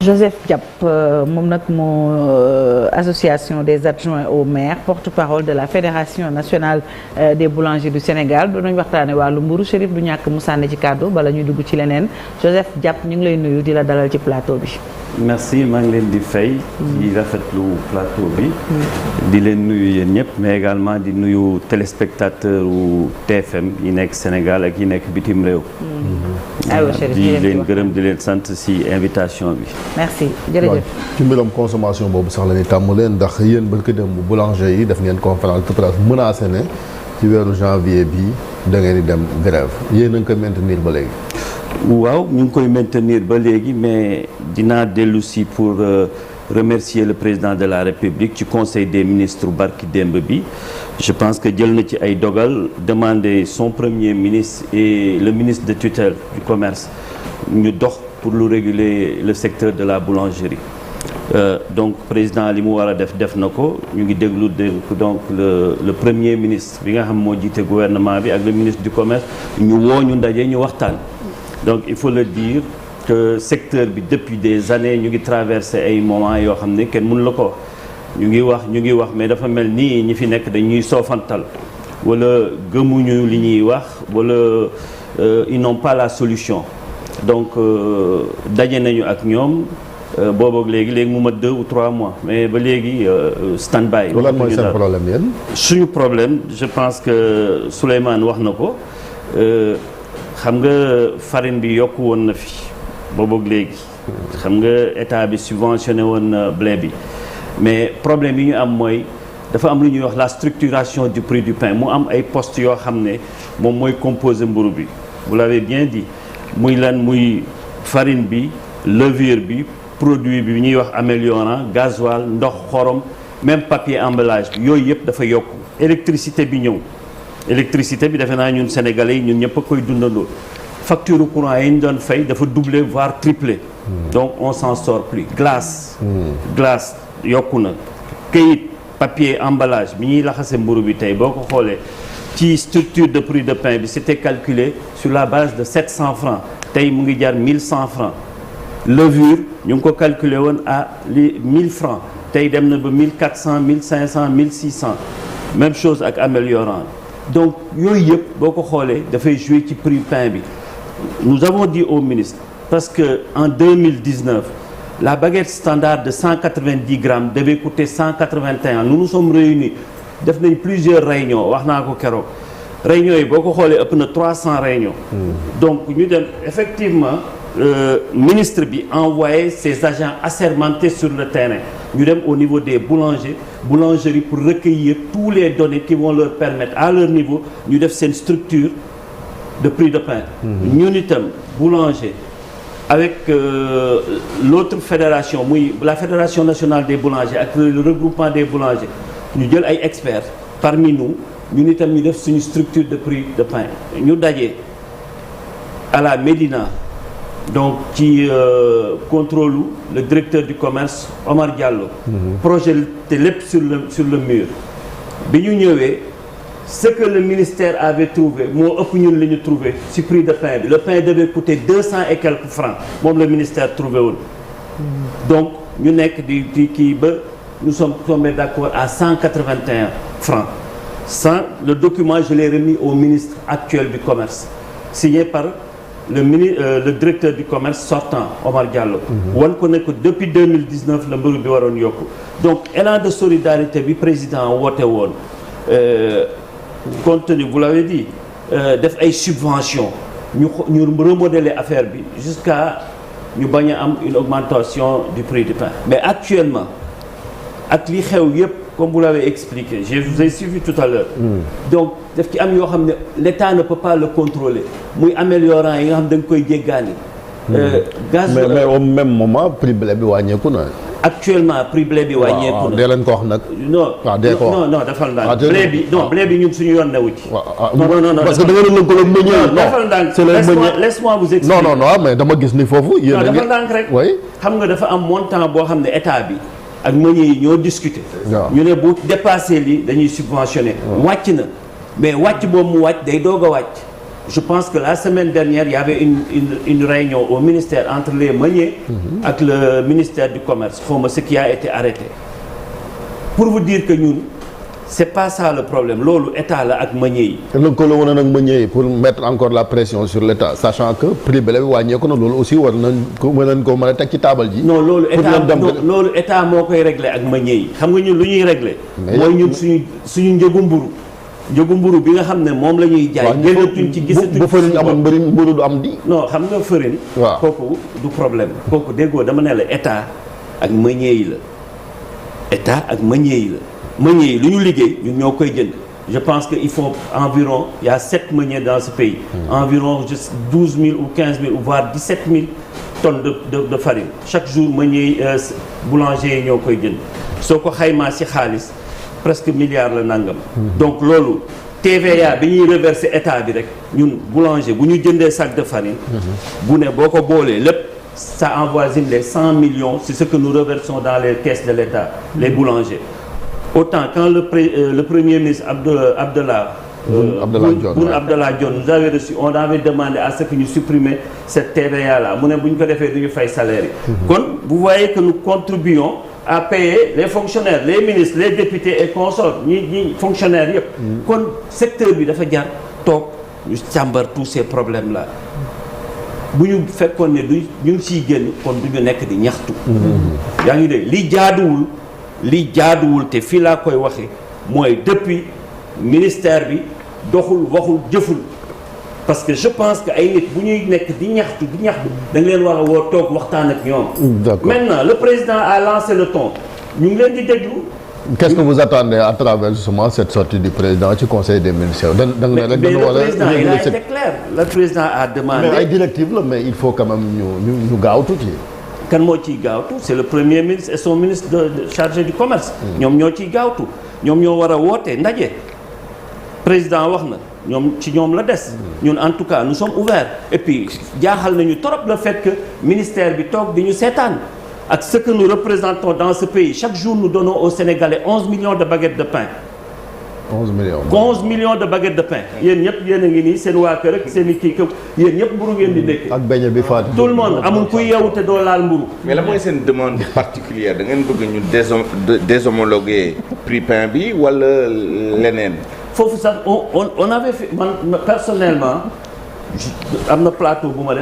Joseph Diap moom nag moo association des adjoints au maire porte-parole de la fédération nationale des boulangers du Sénégal doon nañu waxtaane wàllu mburu Chérif du ñàkk mu sànni ci kàddu bala ñuy dugg ci leneen Joseph Diap ñu ngi lay nuyu di la dalal ci plateau bi. merci maa ngi leen di fay. di rafetlu plateau bi. di leen nuyu yéen ñëpp mais également di nuyu téléspectateur u TFM yi nekk Sénégal ak yi nekk bitim réew. di leen gërëm di leen sant si invitation bi. merci jërëjëf. ci mbiram consommation boobu sax la ñuy tàmm leen ndax yéen ba ko dem boulanger yi def ngeen conférence de presse menacé ne ci weeru janvier bi da ngeen di dem grève yéen a ngi ko maintenir ba léegi. waaw ñu ngi koy maintenir ba léegi mais dinaa dellu si pour remercier le président de la République ci conseil des ministres barki démb bi je pense que jël na ci ay dogal demander son premier ministre et le ministre de tutelle du commerce ñu dox pour lu réguler le secteur de la boulangerie donc président li mu war a def na ko ñu ngi déglu donc le premier ministre bi nga xam moo jiite gouvernement bi ak le ministre du commerce ñu woo ñu ndaje ñu waxtaan. donc il faut le dire que secteur bi depuis des années ñu ngi traversé ay moments yoo xam ne kenn mënu la ko ñu ngi wax mais dafa mel ni ñi fi nekk dañuy soofantal wala gëmuñu li ñuy wax wala ils n'ont pas la solution donc daje nañu ak ñoom boobu léegi mu mat 2 ou 3 mois mais ba léegi stand by. lan mooy seen problème yéen. suñu problème je pense que Souleymane wax na ko. xam nga farine bi yokku woon na fi boobu léegi xam nga état bi subventionné woon na blé bi mais problème yi ñu am mooy dafa am lu ñuy wax la structuration du prix du pain mu am ay postes yoo xam ne moom mooy composé mburu bi vous l'avez bien dit muy muy farine bi levure bi produit bi ñuy wax améliorant gasoil ndox xorom même papier emballage bi yooyu yëpp dafa yokku électricité bi ñëw. électricité bi defe naa ñun sénégalais yi ñun ñëpp a koy dundandoo facture courant yi ñu doon fay dafa doubler voire tripler donc on s'en sort plus glace yokku na këyit papier emballage bi ñuy laxase mburu bi tey boo ko xoolee ci structure de prix de pain bi c'était calculé sur la base de 700 francs tey mu ngi jar 1100 francs levure ñu ngi ko calculé woon à 1000 francs tey dem na ba 1400 1500 1600 même chose ak améliorant donc yooyu yëpp boo ko xoolee dafay jouer ci prix pain bi nous avons dit au ministre parce que en 2019 la baguette standard de 190 grammes devait coûter 181 nous nous sommes réunis def nañ plusieurs réunions wax naa ko keroog réunions yi boo ko xoolee ëpp na 300 réunions donc ñu dem effectivement ministre bi envoyé ses agents assermentés sur le terrain ñu dem au niveau des boulangeries pour recueillir tous les données qui vont leur permettre à leur niveau ñu def seen structure de prix de pain ñun itam boulanger avec l'autre fédération muy la fédération nationale des boulangers ak le regroupement des boulangers ñu jël ay experts parmi nous ñun itam ñu def suñu structure de prix de pain ñu daje à la Médina donc ci contrôle le directeur du commerce Omar Diallo projet te lépp sur le mur bi ñu ñëwee ce que le ministère avait trouvé moo ëpp ñun li ñu trouvé ci prix de pain bi le pain devait coûter 200 et quelques francs moom le ministère trouvé woon donc ñu nekk di kii ba nous sommes tombés d'accord à 181 francs le document je l'ai remis au ministre actuel du commerce signé par le directeur du commerce sortant Omar Diallo wan ko ne ko depuis 2019 la mburu bi waroon yokku donc élan de solidarité bi président woote woon compte tenu vous l'avez dit def ay subventions ñu remodeler affaire bi jusqu'à ñu bañ a am une augmentation du prix du pain mais actuellement ak li xew yépp comme vous l'avez expliqué je vous ai suivi tout à l'heure donc daf ci am yoo xam ne l'État ne peut pas le contrôler muy améliorant yi nga xam da nga koy jéggaani gaz mais au même moment prix blé bi wàññeeku na actuellement prix blé bi wàññeeku na dee leen ko wax nag non defal ndànk blé bi ñun suñu yoon newu ci non parce que da nga lëkkaloo meññee defal ndànk laisse-moi vous expliquer non mais dama gis ni foofu yéen a defal ndànk rek xam nga dafa am montant boo xam ne état bi ak meññee yi ñoo discuter ñu ne bu dépassé lii dañuy subventionné wàcc na mais wàcc boobu mu wàcc day doog a wàcc je pense que la semaine dernière il y avait une réunion au ministère entre les meuniers ak le ministère du commerce xawma ce qui a été arrêté pour vous dire que ñun c'est pas ça le problème loolu état la ak meunier yi. lëkkaloo woon nag meunier yi pour mettre encore la pression sur l'état sachant que prix bi wàññeeku na loolu aussi war nañ ko mën a teg ci taabal ji. non loolu état moo koy régler ak meunier yi xam nga ñun lu ñuy régler. mooy ñun suñu njëgu mburu bi nga xam ne moom la ñuy jaay. génnatuñ ci gisatuñ bu farine amoon mburu du am di. non xam nga farine. waaw kooku du problème. kooku déggoo dama ne la état ak meunier yi la état ak meunier yi la. meuniers yi lu ñu liggéey ñun ñoo koy jënd je pense que il faut environ il y a 7 meuniers dans ce pays environ juste 12 000 ou 15 000 ou voire 17 000 tonnes de farine chaque jour meuniers boulanger yi ñoo koy jënd soo ko xaymaa ci xaalis presque milliard la nangam donc loolu TVA bi ñuy reverser état bi rek ñun boulanger bu ñu jëndee sac de farine bu ne boo ko boolee lépp ça avoisine les 100 millions c'est ce que nous reversons dans les caisses de l'état les boulangers. Autant quand le premier ministre Boun Abdallah Dionne nous avait reçu on avait demandé à ce que ñu supprimer cette TVA là mu ne bu ñu ko defee du ñu fay salaire yi. kon vous voyez que nous contribuons à payer les fonctionnaires les ministres les députés et consorts ñi fonctionnaires yëpp. kon secteur bi dafa jar toog ñu càmbar tous ces problèmes là bu ñu fekkoon ne du ñu ngi siy génn kon du ñu nekk di ñaxtu. yaa ngi dégg li jaaduwul te fii laa koy waxee mooy depuis ministère bi doxul waxul jëful parce que je pense que ay nit bu ñuy nekk di ñaxtu dañ leen war a woo toog waxtaan ak ñoom. D'accord. Maintenant le président a lancé le ton ñu ngi leen di déglu. Qu'est-ce que vous attendez à travers justement cette sortie du président ci conseil des ministres. mais le président il a été clair le président a demandé. mais ay directives la mais il faut quand même ñu gaaw tuuti. kan moo ciy gaawtu c'est le premier ministre et son ministre chargé du commerce ñoom ñoo ciy gaawtu ñoom ñoo war a woote ndaje président wax na ñoom la des ñun en tout cas nous sommes ouverts et puis jaaxal nañu trop le fait que ministère bi toog di ñu seetaan ak ce que nous représentons dans ce pays chaque jour nous donnons aux Sénégalais 11 millions de baguettes de pain 11 millions de baguettes de pain yéen ñëpp yéen a ngi nii seen waa kër ak seen i kii yéen ñëpp mburu ngeen di dëkk ak beñe bi faatu tout le monde amul kuy yeewu te doo laal mburu mais la mooy seen demande particulière da ngeen bëgg ñu déshomologuer prix pain bi wala leneen foofu sax on avait fait man personnellement am na plateau bu ma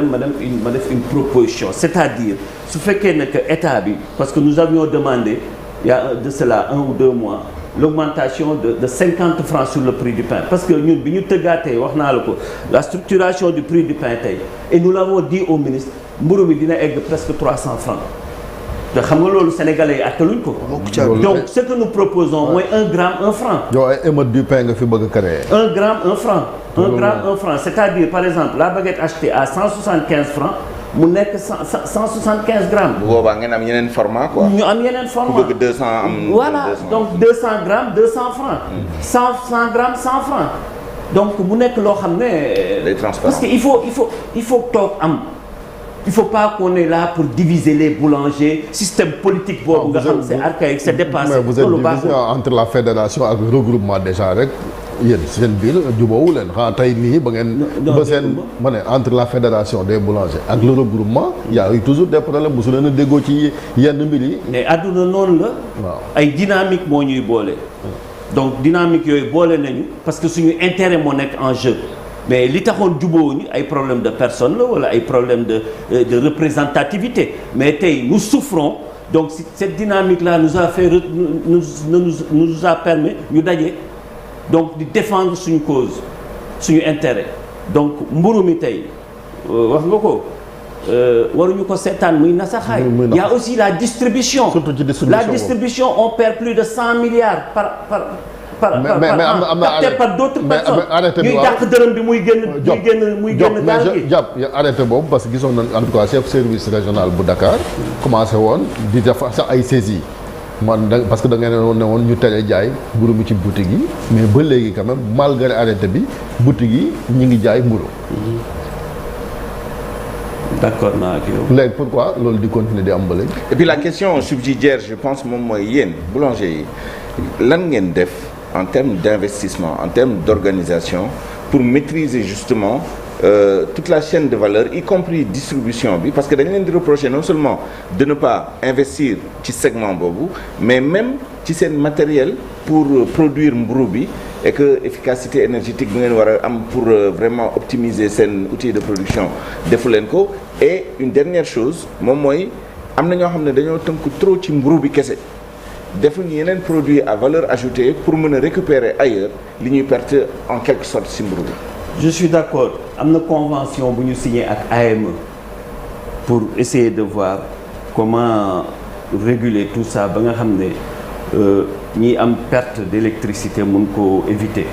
def une proposition c'est-à-dire su fekkee ne que état bi parce que nous avions demandé il y a de cela 1 ou 2 mois l'augmentation de 50 francs sur le prix du pain parce que ñun bi ñu tëggaatee wax naa la ko la structuration du prix du pain tey et nous l'avons dit au ministre mburu mi dina egg presque 300 francs te xam nga loolu sénégalais yi attaluñ ko donc ce que nous proposons mooy 1 gramme 1 franc yow ay émeute du pain nga fi bëgg a créer 1 gramme 1 franc 1 gramme 1 franc c'est-à-dire par exemple la baguette achetée à 175 francs mu nekk 175 grammes. bu boobaa ngeen am yeneen format quoi. ñu am yeneen format ku bëgg 200 am. voilà 200. Donc 200 grammes 200 francs. 100 grammes 100 francs. donc mu nekk loo xam ne. day transparent parce que il faut toog am. il faut pas qu'on est là pour diviser les boulangers système politique boobu nga xam c'est archaïque c'est dépassé. mais vous êtes divisé entre la fédération ak le regroupement déjà rek. yéen seen biir jubóowu leen xanaa tey nii ba ngeen. ba seen ma ne entre la fédération des boulangers ak le regroupement. y a eu toujours des problèmes mosu leen a déggoo ci yenn mbir yi. mais àdduna noonu la. waaw ay dynamique moo ñuy boole. donc dynamique yooyu boole nañu parce que suñu intérêt moo nekk en jeu. mais li taxoon jubóowuñu ay problème de personne la wala ay problème de représentativité mais tey nous souffrons donc cette dynamique là nous a fait nous a permis ñu daje. donc di défendre suñu cause suñu intérêt donc mburu mi tey wax nga ko waruñu ko seetaan muy nasaxaay. Il y a aussi la distribution. surtout ci distribution la distribution on perd plus de 100 milliards par an capté par d'autres personnes ñuy dàq dërëm bi muy génn gaal gi jàpp arrêté boobu parce que gisoon nañ en tout cas chef service régional bu Dakar commencé woon di def sax ay saisies. parce que da ngeen ne woon ñu tere jaay mburu mi ci boutique yi mais ba léegi quand même malgré arrêté bi boutique yi ñu ngi jaay mburu d'accord naa ak yow. léegi pourquoi loolu di continuer di am ba léegi. et puis la question subsidiaire je pense moom mooy yéen boulanger yi lan ngeen def en termes d'investissement en termes d'organisation pour maîtriser justement toute la chaîne de valeur y compris distribution bi parce que dañ leen di reprocher non seulement de ne pas investir ci segment boobu mais même ci seen matériel pour produire mburu bi et que efficacité énergétique bi ngeen war a am pour vraiment optimiser seen outil de production defu leen ko. Et une dernière chose moom mooy am na ñoo xam ne dañoo tënku trop ci mburu bi kese defuñu yeneen produit à valeur ajoutée pour mën a récupérer ailleurs li ñuy perte en quelque sorte ci mburu bi. Je suis d'accord am na convention bu ñu signé ak AME pour essayer de voir comment réguler tout ça ba nga xam ne ñi am perte d'électricité mun ko éviter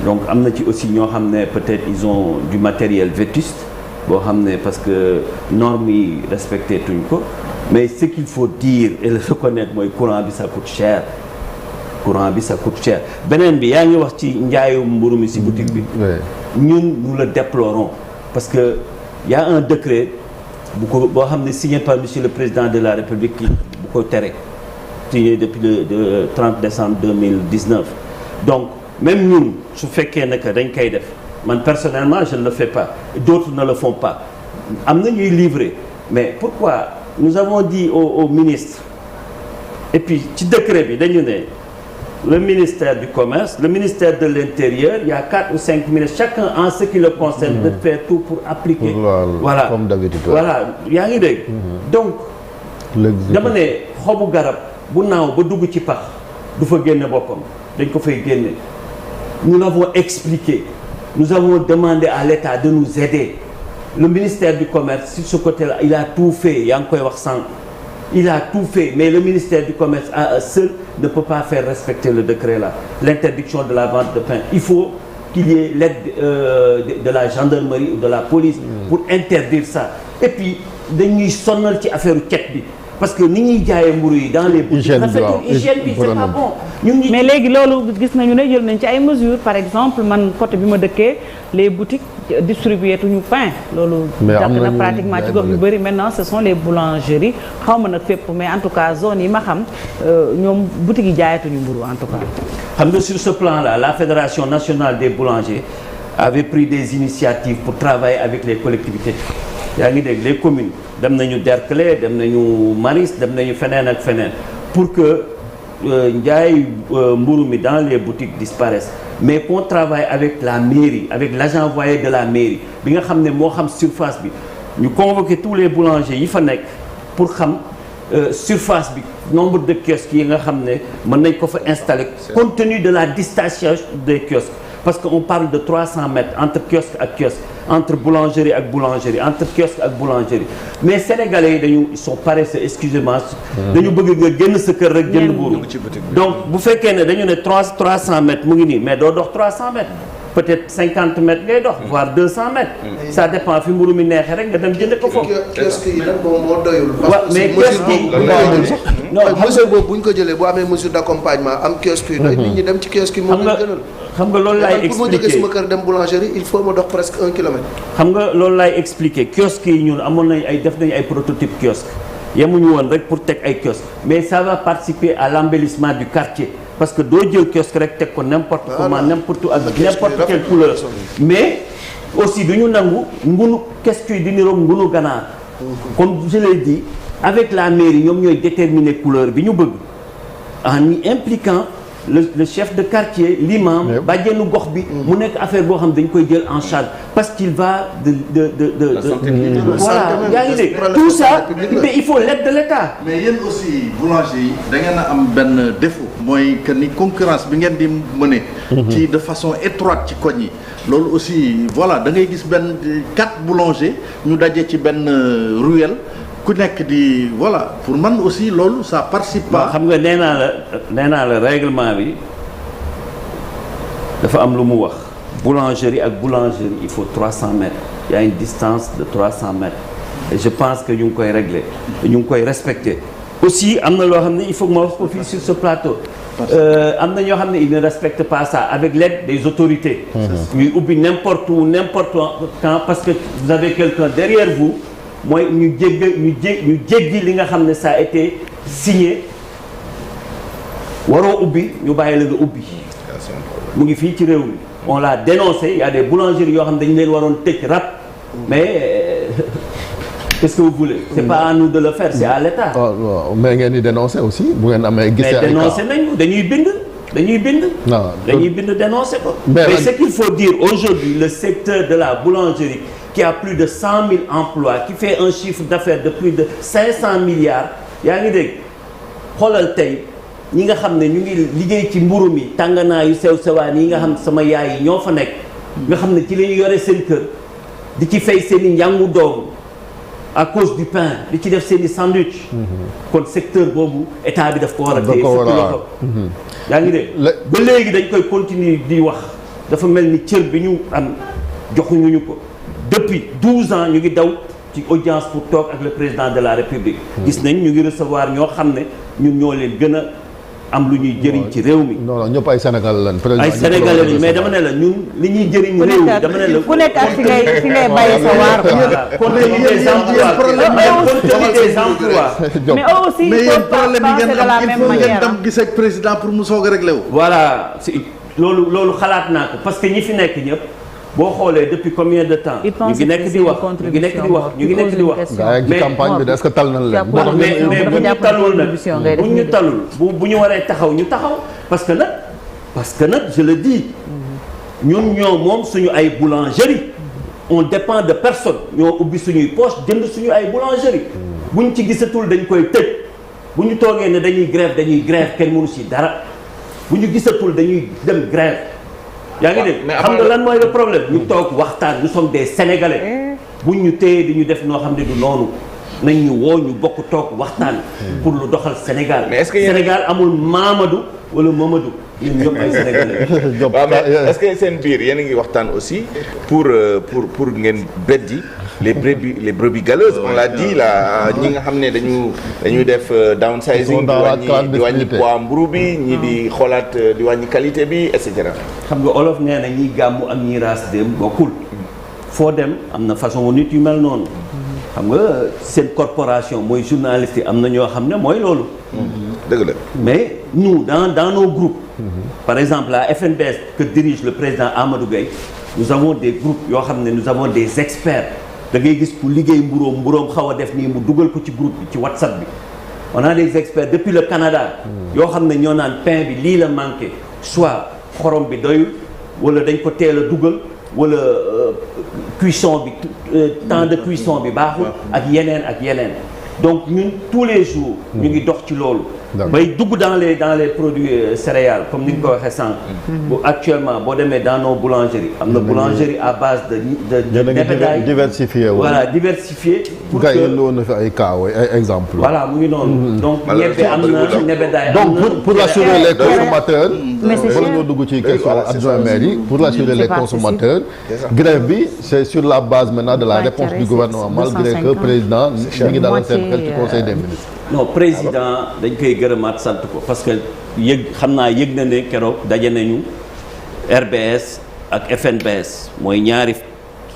donc am na ci aussi ñoo xam ne peut-être ils ont du matériel vétuste boo xam ne parce que normes yi respecté tuñ ko mais ce qu'il faut dire et le reconnaître mooy courant bi ça coûte cher beneen bi yaa ngi wax ci njaayu mburu mi ci boutique bi ñun nous le déplorons parce que y a un décret bu ko boo xam ne signé par monsieur le président de la République bu ko tere signé depuis le 30 décembre 2019 donc même ñun su fekkee ne que dañ koy def man personnellement je ne le fais pas d'autres ne le font pas am na ñuy livrer mais pourquoi nous avons dit au ministre et puis ci décret bi dañu ne le ministère du commerce le ministère de l'intérieur il y a 4 ou 5 ministres chacun en ce qui le concerne de faire tout pour appliquer voilà comme d'habitude voilà yaa ngi dégg donc dama ne xobu garab bu naaw ba dugg ci pax du fa génne boppam dañ ko fay génne nous l'avons expliqué nous avons demandé à l'État de nous aider le ministère du commerce sur ce côté-là il a tout fait yaa ngi koy wax sànq il a tout fait mais le ministère du commerce seul ne peut pas faire respecter le décret là l'interdiction de la vente de pain il faut qu'il y ait l'aide de la gendarmerie ou de la police pour interdire ça et puis dañuy sonnal ci affaire cet bi parce que ni ñuy jaayee mburu yi dans les boutiques hygiène bi c'est pas bon mais léegi loolu gis nañu ne jël nañ ci ay mesures par exemple man côté bi ma dëkkee les boutiques distribué tuñu pain loolu dakk na pratiquement ci gox yu bëri maintenant ce sont les boulangeries xaw ma nag fépp mais en tout cas zone yi ma xam ñoom boutiques yi jaayatuñu mburu en tout cas xam nga sur ce plan là la Fédération nationale des boulangers avait pris des initiatives pour travailler avec les collectivités yaa ngi dégg les communes dem nañu Derklé dem nañu Maris dem nañu feneen ak feneen pour que njaay mburu mi dans les boutiques disparaissent mais qu'on travaille avec la mairie avec l'agent envoyé de la mairie bi nga xam ne moo xam surface bi ñu convoquer tous les boulangers yi fa nekk pour xam surface bi nombre de kiosques yi nga xam ne mën nañ ko fa installer compte tenu de la distanciation des kiosques parce que on parle de 300 mètres entre kiosque ak kiosque entre boulangerie ak boulangerie entre kiosque ak boulangerie mais sénégalais yi dañu ils sont paresseux excusez-moi dañu bëgg nga génn sa kër rek jënd mburu donc bu fekkee ne dañu ne 300 mètres mu ngi nii mais doo dox 300 mètres peut-être 50 mètres ngay dox voire 200 mètres ça dépend fi mburu mi neexee rek nga dem jënd ko foofu kiosque yi nag moom moo doyul waaw mais kiosque yi non mesure boobu bu ñu ko jëlee boo amee mesure d'accompagnement am kiosque yi doy nit ñi dem ci kiosque yi moom lañ gënal xam nga loolu laay expliquer pour ma jógee sama kër dem boulangerie il faut ma dox presque 1 kilomètre. xam nga loolu laay expliquer kiosque yi ñun amoon nañu ay def nañu ay prototype kiosque yemuñu woon rek pour teg ay kiosque mais ça va participer à l'embellissement du quartier parce que doo jël kiosque rek teg ko n'importe comment n'importe où ak n'importe quelle couleur mais aussi du ñu nangu ngunu kiosque yi di niroog ngunu ganaar comme je l'ai dit avec la mairie ñoom ñooy déterminer couleur bi ñu bëgg en y impliquant le chef de quartier l'imam bàjjenu gox bi mu nekk affaire boo xam dañ koy jël en charge parce qu'il va de voilà yaa ngi dégg tout ça mais il faut l'aide de l'État mais yéen aussi boulanger yi da ngeen a am benn défaut mooy que ni concurrence bi ngeen di mener ci de façon étroite ci koñ yi loolu aussi voilà da ngay gis benn 4 boulangers ñu daje ci benn ruelle ku nekk di voilà pour man aussi loolu ça participe pas. xam nga nee naa la règlement bi dafa am lu mu wax boulangerie ak boulangerie il faut 300 mètres il y a une distance de 300 mètres et je pense que ñu ngi koy régler ñu ngi koy respecter aussi am na loo xam ne il faut que ma wax ko fii sur ce plateau am na ñoo xam ne ils ne respectent pas ça avec l'aide des autorités ñuy ubbi n'importe où n'importe quand parce que vous avez quelqu'un derrière vous mooy ñu jéggi li nga xam ne ça a été signé waroo ubbi ñu bàyyi la nga ubbi mu ngi fii ci réew mi on l'a dénoncé il y a des boulangeries yoo xam dañu leen waroon tëj rap mais qu'est-ce que vous voulez c'est pas à nous de le faire c'est à l'État. mais ngeen di dénoncer aussi bu ngeen amee gisee ay cas mais dénoncer nañu dañuy bind. dañuy bind dénoncer ko. mais ce qu'il faut dire aujourd'hui le secteur de la boulangerie qui a plus de 100 000 emplois qui fait un chiffre d'affaires de plus de 500 milliards yaa ngi dégg xoolal tey ñi nga xam ne ñu ngi liggéey ci mburu mi tànganaa yu sew sewaan yi nga xam sama yaay yi ñoo fa nekk nga xam ne ci la ñu yore seen kër di ci fay seen i njàngu doom à cause du pain di ci def seen i sandwich kon secteur boobu état bi daf ko war a téye fukki loxo yaa ngi dégg ba léegi dañ koy continuer di wax dafa mel ni cër bi ñu am joxuñu ko depuis 12 ans ñu ngi daw ci audience pour toog ak le président de la république gis nañ ñu ngi recevoir ñoo xam ne ñun ñoo leen gën a am lu ñuy jëriñ ci réew mi. non ñëpp ay Sénégal lañ. ay Sénégalais lañ mais dama ne la ñun li ñuy jëriñ réew mi dama ne la. ku nekk ak fi ngay bàyyi sa waar. compte tenu des emplois. mais eux aussi il faut pas penser de la même manière. ngeen dem gis ak président pour mu soog a réglé wu. voilà loolu xalaat naa ko parce que ñi fi nekk ñëpp. boo xoolee depuis combien de temps. ñu ngi nekk di wax ñu ngi nekk di wax. mais campagne bi est-ce que tal nañ leen. mais bu ñu talul nag bu ñu talul bu ñu waree taxaw ñu taxaw parce que nag je le dis ñun ñoo moom suñu ay boulangerie on dépend de personne ñoo ubbi suñuy poche jënd suñu ay boulangerie buñ ci gisatul dañ koy tëj bu ñu toogee ne dañuy grève kenn mënu ci dara bu ñu gisatul dañuy dem grève. yaa ngi dégg xam nga lan mooy le problème ñu toog waxtaan nous sommes des sénégalais buñ ñu téye di ñu def noo xam ne du noonu nañ ñu woo ñu bokk toog waxtaan pour lu doxal Sénégal. mais est-ce que Sénégal amul Mamadou wala Mamadou ñun ñëpp ay sénégalais. est-ce que seen biir yéen a ngi waxtaan aussi pour ngeen beddi les brebis galeuses on l'a dit là ñi nga xam ne dañuy def downsizing di wàññi poids mburu bi ñi di xoolaat di wàññi qualité bi et cetera. xam nga olof nee na ñiy gàmmu ak ñiy raas dem bokkul foo dem am na façon nit yu mel noonu xam nga seen corporation mooy journaliste yi am na ñoo xam ne mooy loolu. dëgg la mais nous dans nos groupes. par exemple la FNBS que dirige le président Amadou Gueye nous avons des groupes yoo xam ne nous avons des experts. da ngay gis ku liggéey mburoom xaw a def nii mu dugal ko ci groupe bi ci WhatsApp bi on a des experts depuis le Canada yoo xam ne ñoo naan pain bi lii la manqué soit xorom bi doyul wala dañ ko teel a dugal wala cuisson bi temps de cuisson bi baaxul ak yeneen donc ñun tous les jours ñu ngi dox ci loolu bay dugg dans les produits céréales comme ni nga ko waxee sànq bu actuellement boo demee dans nos boulangeries am na boulangerie à base de nebedaay diversifié voilà diversifié pour que woon na fi ay cas ay exemple voilà mu ngi noonu donc ñebbe am na nebedaay donc pour rassurer les consommateurs bala ñoo dugg ci question adjoint maire yi pour rassurer les consommateurs grève bi c'est sur la base maintenant de la réponse du gouvernement malgré que président mi ngi dalal seen xel ci conseil des ministres non président dañ koy gërëmaat sant ko parce que xam naa yëg na ne keroog daje nañu RBS ak FNBS mooy ñaari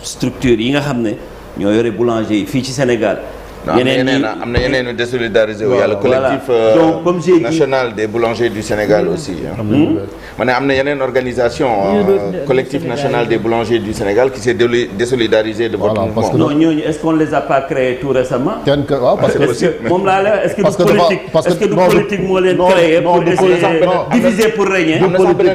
structure yi nga xam ne ñoo yore boulanger yi fii ci Sénégal. am na yeneen yu désolidarisé wu yàlla collectif national des boulangers du Sénégal aussi ma ne am na yeneen organisation collectif national des boulangers du Sénégal qui s'est désolidarisé de votre mouvement. non ñooñu est-ce qu'on les a pas créés tout récemment parce que moom laa la est-ce que du politique moo leen créé pour diviser pour régner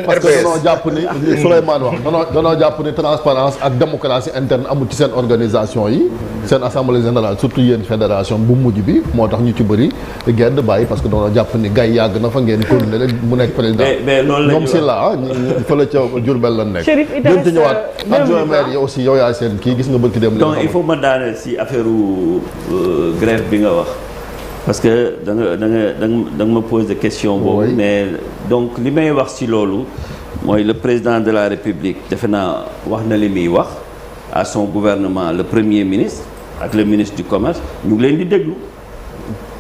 parce que danoo jàpp ni Souleymane wax danoo jàpp ni transparence ak démocratie interne amul ci seen organisation yi seen assemblée générale surtout yéen fédération bu mujj bi moo tax ñu ci bëri gedd bàyyi parce que doona jàpp ni gay yàgg na fa ngeen continuer rek mu nekk président ñoom si la fële ca Diourbel la nekk gën ci ñëwaat adjoint maire yi aussi yow yaa seen kii gis nga bëgg dem donc il faut ma daaneel si affaire grève bi nga wax parce que da nga ma poser question boobu mais donc li may wax si loolu mooy le président de la République defe naa wax na li muy wax à son gouvernement le premier ministre ak le ministre du commerce ñu ngi leen di déglu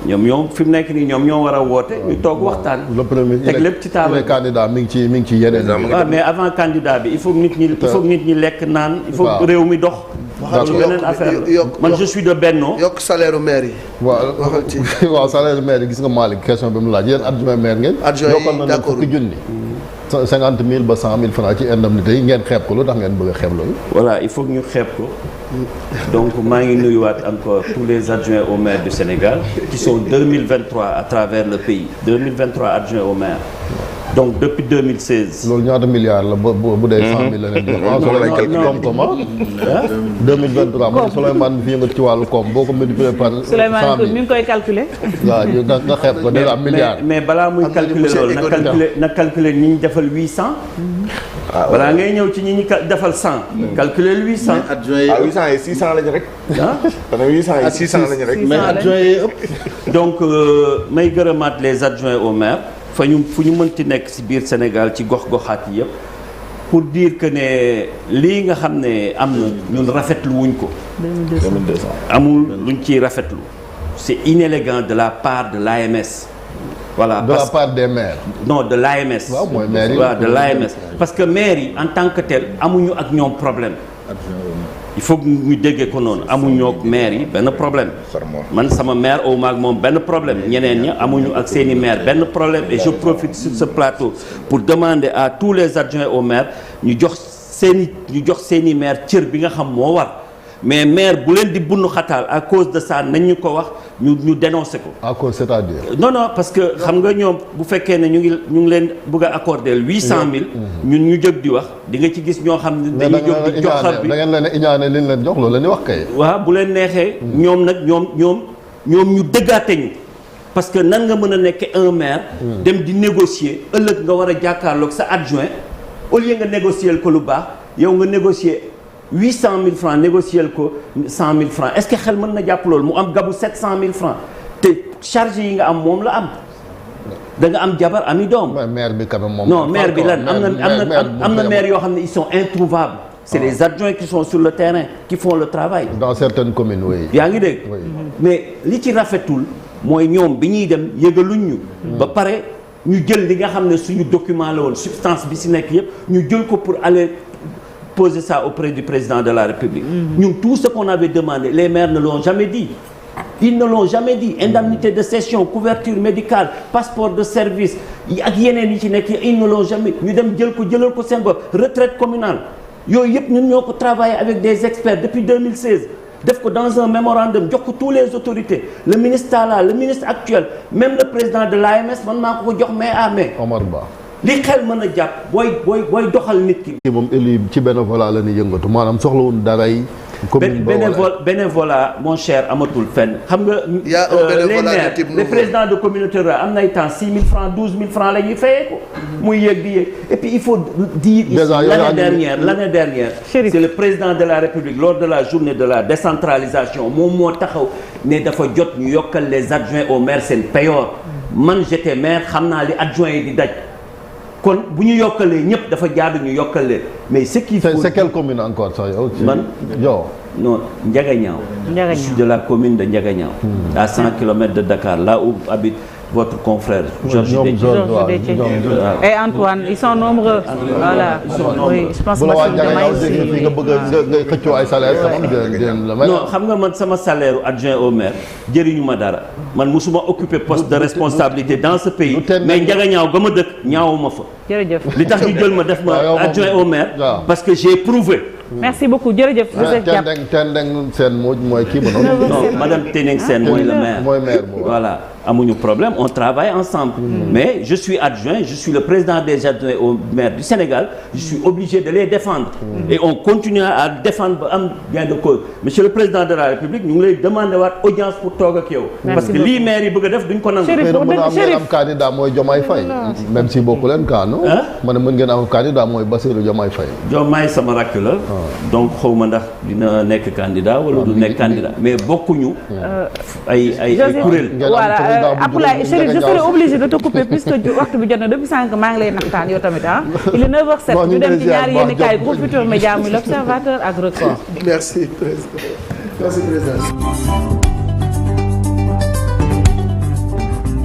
ñoom fi mu nekk nii ñoom ñoo war a woote ñu toog waxtaan. le premier teg lépp ci table candidat mi ngi ci yeneen. waaw mais avant candidat bi il faut nit ñi lekk naan. il faut réew mi dox. waxal beneen affaire man je suis de Benno. yokk salaire maire yi. waaw salaire maire yi gis nga Malick question bi mu laaj yéen adjoint maire ngeen. adjoint yi d'accord yokkal na leen fukki junni. 50 000 ba 100 000 francs ci indemnité yi ngeen xeeb ko lu tax ngeen bëgg a xeeb loolu. voilà il faut que ñu xeeb ko donc maa ngi nuyuwaat encore tous les adjoints au maire du Sénégal qui sont 2023 à travers le pays 2023 adjoints au maire donc depuis 2016. loolu ñaata milliards la bu dee 100 000 la leen di wax. comme comment 2023 mooy Souleymane fi yëngat ci wàllu koom boo ko multiplier par 100 000 Souleymane mi ngi koy calculer. waaw nga xeeb ko déjà milliards. mais balaa muy calculer loolu na calculer ñi ñu defal 800. balaa ngay ñëw ci ñi ñu defal 100. calculer 800. mais adjoint yi 800 et 600 lañu rek. ah 800 et 600 lañu rek. mais adjoint yi ëpp. donc may gërëmaat les adjoints au maire fu ñu mënti nekk ci biir Sénégal ci gox-goxaat yi yëpp pour dire que ne lii nga xam ne am na ñun rafetlu wuñ ko. 2200 amul luñ ciy rafetlu. c'est inélégant de la part de l'AMS. voilà de la part des maires. non de l'AMS. waaw mooy maire yi waaw de l'AMS parce que maire yi en tant que tel amuñu ak ñoom problème. il faut que ñu déggee ko noonu amuñu ak maire yi benn problème. man sama maire au maag moom benn problème ñeneen ña amuñu ak seeni maire benn problème et je profite sur ce plateau pour demander à tous les adjoints au maire ñu jox seeni maire cër bi nga xam moo war. mais maire bu leen di bunnu xataal à cause de ça nañ ñu ko wax ñu dénoncer ko. à cause c'est-à-dire. non parce que xam nga ñoom bu fekkee ne ñu ngi leen bëgg a accorder 800000. ñun ñu jóg di wax di nga ci gis ñoo xam ne. dañuy jóg di joxar bi da ngeen leen a iñaane li ñu leen jox loolu la ñuy wax kay. waaw bu leen neexee. ñoom nag ñoom ñu dëggaate ñu. parce que nan nga mën a nekk un maire. dem di négocier ëllëg nga war a jàkkaarloog sa adjoint au lieu nga négocier ko lu baax yow nga négocier. 800 000 francs négocier ko 100 000 francs est-ce que xel mën na jàpp loolu mu am gabu 700 000 francs te charge yi nga am moom la am da nga am jabar ami doom. maire bi quand même moom. non maire bi lan am na maire yoo xam ne ils sont introuvables. c'est les adjoints qui sont sur le terrain qui font le travail. dans certaines communes oui. yaa ngi dégg. mais li ci rafetul mooy ñoom bi ñuy dem yëgaluñ ñu. ba pare ñu jël li nga xam ne suñu document la woon substance bi si nekk yëpp ñu jël ko pour aller. poser ça auprès du président de la République. Nous, tout ce qu'on avait demandé, les maires ne l'ont jamais dit. Ils ne l'ont jamais dit. Indemnité de session, couverture médicale, passeport de service, ak yeneen yi ci nekk ils ne l'ont jamais. ñu dem jëlal ko seen bopp retraite communale yooyu yëpp ñun ñoo ko travaillé avec des experts depuis 2016 def ko dans un mémorandum jox ko tous les autorités le ministre Talla le ministre actuel même le président de l'AMS man maa ko jox main à main. Omar Ba. li xel mën a jàpp booy doxal nit ki. moom élu ci bénévolat la ñuy yëngatu maanaam soxlawul daray. commune bénévolat mon cher amatul fenn. xam nga les maires les présidents de communauté rurale am nay temps 6 000 francs 12 000 francs la ñuy fayee ko. muy yéeg di yéeg et puis il faut dire ici l'année dernière c'est le président de la République lors de la journée de la décentralisation moom moo taxaw ne dafa jot ñu yokkal les adjoints au maire seen payoor man j'étais maire xam naa li adjoints yi di daj. kon bu ñu yokkalee ñëpp dafa jaadu ñu yokkalee mais ce qu'il faut. c'est quelle commune encore ça yow. man yow. non Ndiagañaaw. Je suis de la commune de Ndiagañaaw. à 100 km de Dakar là où habite votre confrère. Georges Déthié. Et Antoine ils sont nombreux. voilà oui je pense que nga bëgg nga xëccoo ay salaire non xam nga man sama salaire adjoint au maire jëriñu ma dara man musuma occuper poste de responsabilité dans ce pays mais Ndiagañaaw ga ma dëkk ñaawuma fa. jërëjëf li tax ñu jël ma def ma adjoint au maire. parce que j'ai prouvé. merci beaucoup jërëjëf. Tendeng Sène mooy kii ba noonu. non madame Tendeng Sène mooy le maire. mooy maire voilà amuñu problème on travaille ensemble. mais je suis adjoint je suis le président des adjoints au maire du Sénégal je suis obligé de les défendre. et on continue à défendre ba am gain de cause monsieur le président de la République ñu ngi lay demander waat audience pour toog ak yow. parce que lii maire yi bëgg a def duñ ko nangu. mën am candidat mooy Diomaye Faye. même si bokku leen kaa non. ma ne mën ngeen am candidat mooy Bassirou Diomaye Faye. Diomaye sama rakk la. donc xaw ma ndax dina nekk candidat wala du nekk candidat mais bokkuñu. ay kuréel. voilà Abdoulaye Chérif je serai obligé de te couper puisque waxtu bi jot na depuis sànq maa ngi lay naxtaan yow tamit ah. il est 9h07 ñu dem ci ñaari yéenekaay Groupe Futurs Médias muy L'Observateur ak Record. Merci président.